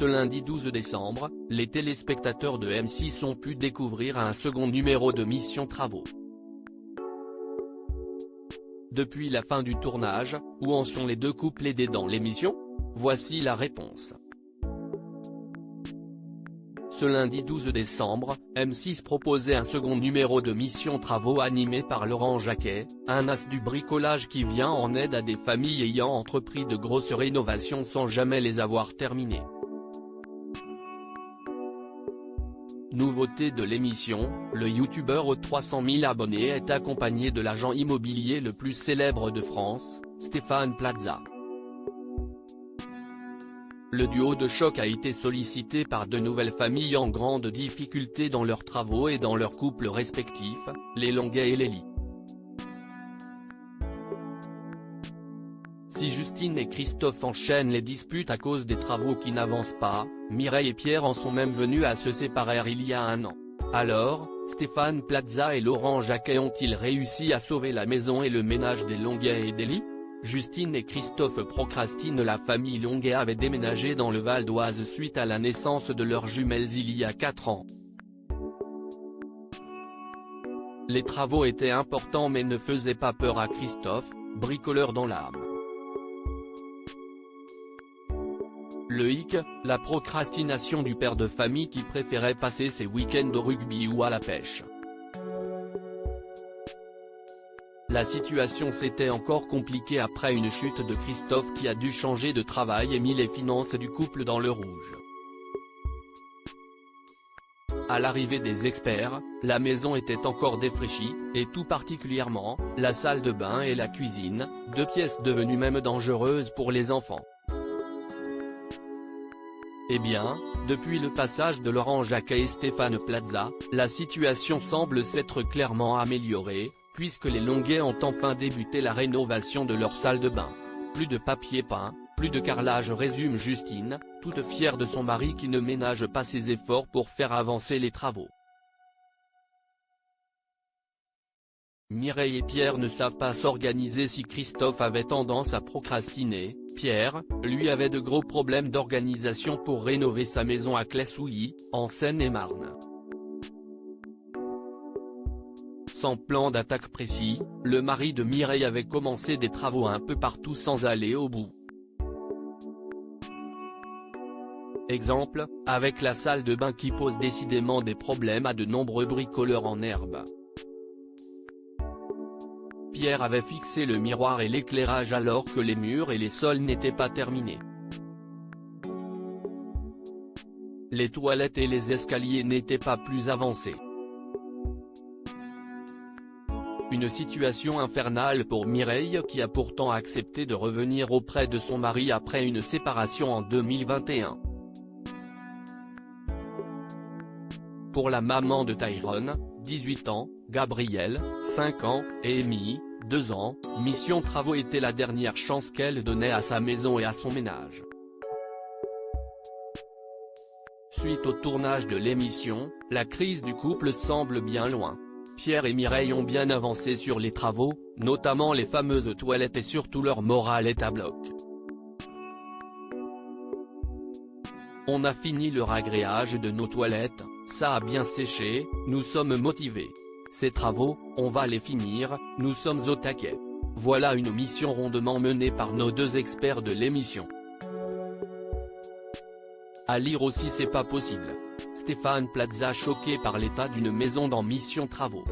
Ce lundi 12 décembre, les téléspectateurs de M6 ont pu découvrir un second numéro de Mission Travaux. Depuis la fin du tournage, où en sont les deux couples aidés dans l'émission? Voici la réponse. Ce lundi 12 décembre, M6 proposait un second numéro de Mission Travaux animé par Laurent Jacquet, un as du bricolage qui vient en aide à des familles ayant entrepris de grosses rénovations sans jamais les avoir terminées. Nouveauté de l'émission, le youtubeur aux 300 000 abonnés est accompagné de l'agent immobilier le plus célèbre de France, Stéphane Plaza. Le duo de choc a été sollicité par de nouvelles familles en grande difficulté dans leurs travaux et dans leurs couples respectifs, les Longuet et Lélie. Si Justine et Christophe enchaînent les disputes à cause des travaux qui n'avancent pas, Mireille et Pierre en sont même venus à se séparer il y a un an. Alors, Stéphane Plaza et Laurent Jacquet ont-ils réussi à sauver la maison et le ménage des Longuet et Lélie? Justine et Christophe procrastinent. La famille Longuet avait déménagé dans le Val d'Oise suite à la naissance de leurs jumelles il y a 4 ans. Les travaux étaient importants mais ne faisaient pas peur à Christophe, bricoleur dans l'âme. Le hic, la procrastination du père de famille qui préférait passer ses week-ends au rugby ou à la pêche. La situation s'était encore compliquée après une chute de Christophe qui a dû changer de travail et mis les finances du couple dans le rouge. À l'arrivée des experts, la maison était encore défraîchie, et tout particulièrement, la salle de bain et la cuisine, 2 pièces devenues même dangereuses pour les enfants. Eh bien, depuis le passage de Laurent Jacquet et Stéphane Plaza, la situation semble s'être clairement améliorée, puisque les Longuet ont enfin débuté la rénovation de leur salle de bain. Plus de papier peint, plus de carrelage, résume Justine, toute fière de son mari qui ne ménage pas ses efforts pour faire avancer les travaux. Mireille et Pierre ne savent pas s'organiser. Si Christophe avait tendance à procrastiner, Pierre, lui, avait de gros problèmes d'organisation pour rénover sa maison à Claye-Souilly, en Seine-et-Marne. Sans plan d'attaque précis, le mari de Mireille avait commencé des travaux un peu partout sans aller au bout. Exemple, avec la salle de bain qui pose décidément des problèmes à de nombreux bricoleurs en herbe. Pierre avait fixé le miroir et l'éclairage alors que les murs et les sols n'étaient pas terminés. Les toilettes et les escaliers n'étaient pas plus avancés. Une situation infernale pour Mireille qui a pourtant accepté de revenir auprès de son mari après une séparation en 2021. Pour la maman de Tyrone, 18 ans, Gabrielle, 5 ans, et Amy, 2 ans, Mission Travaux était la dernière chance qu'elle donnait à sa maison et à son ménage. Suite au tournage de l'émission, la crise du couple semble bien loin. Pierre et Mireille ont bien avancé sur les travaux, notamment les fameuses toilettes, et surtout leur morale est à bloc. On a fini le ragréage de nos toilettes, ça a bien séché, nous sommes motivés. Ces travaux, on va les finir, nous sommes au taquet. Voilà une mission rondement menée par nos 2 experts de l'émission. À lire aussi C'est pas possible. Stéphane Plaza choqué par l'état d'une maison dans Mission Travaux.